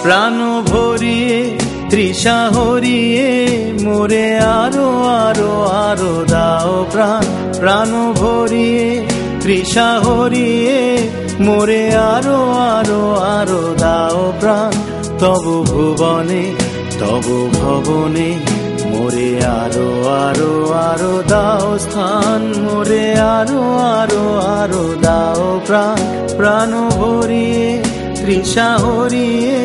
প্রাণ ভরিয়ে তৃষা হরিয়ে মোরে আরো আরো আরো দাও প্রাণ। প্রাণ ভরিয়ে তৃষা হরিয়ে মোরে আরো আরো আরো দাও প্রাণ। তবু ভুবনে তবু ভবনে মোরে আরো আরো আরো দাও স্থান। মোরে আরো আরো আরো দাও প্রাণ। প্রাণ ভরিয়ে তৃষা হরিয়ে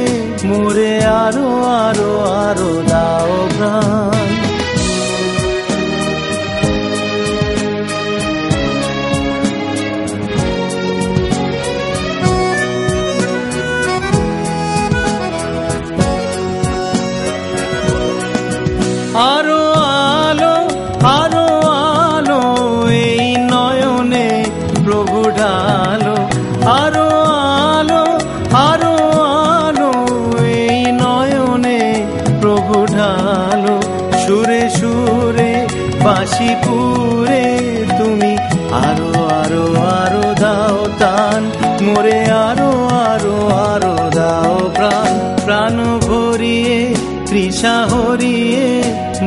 মোরে আরো আরো আরো দাও প্রাণ। আরো আলো আরো আলো এই নয়নে প্রভু ঢালো। আরো আলো আরো আলো এই নয়নে প্রভু ঢালো। সুরে সুরে বাঁশি পুরে তুমি আরো আরো আরো দাও তান। মোরে আরো আরো আরো দাও প্রাণ। প্রাণ ভরিয়ে তৃষা হরিয়ে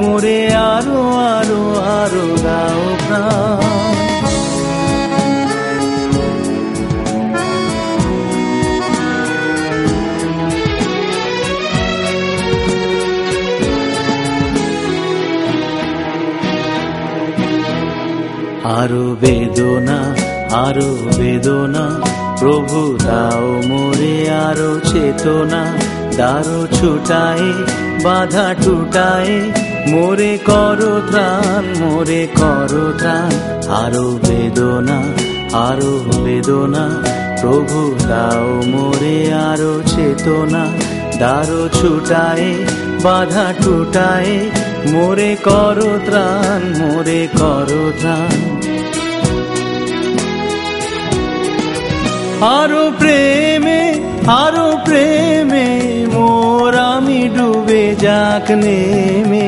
মোরে আরো আরো আরো দাও প্রাণ। আরো বেদনা আরো বেদনা প্রভু দাও মোরে আরো চেতনা। দারো ছুটায়ে বাধা টুটায়ে মোরে করো ত্রাণ। মোরে করো ত্রাণ। আরো বেদনা আরো বেদনা প্রভু দাও মোরে আরো চেতনা। দারো ছুটায়ে বাধা টুটায়ে মোরে করো ত্রাণ। মোরে করো ত্রাণ। আরো প্রেমে মোর আমি ডুবে যাক নেমে।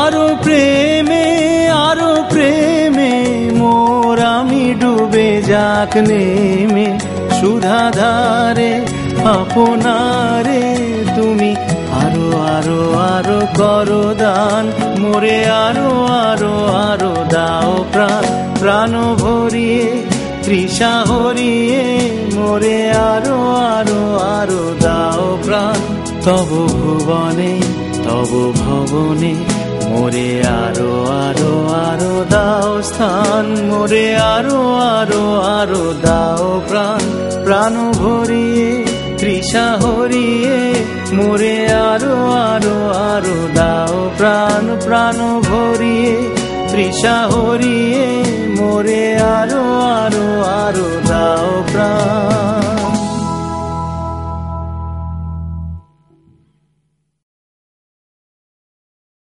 আরো প্রেমে মোর আমি ডুবে যাক নেমে। সুধাধারে আপনারে তুমি আরো আরো আরো করো দান। মোরে আরো আরো আরো দাও প্রাণ। প্রাণ ভরিয়ে তৃষা হরিয়ে মোরে আরো আরো আরো দাও প্রাণ। তব ভুবনে তব ভবনে মোরে আরো আরো আরো দাও স্থান। মোরে আরো আরো আরো দাও প্রাণ। প্রাণ ভরিয়ে তৃষা হরিয়ে মোরে আরো আরো আরো দাও প্রাণ। প্রাণ ভরিয়ে তৃষা হরিয়ে মোরে আরো আরো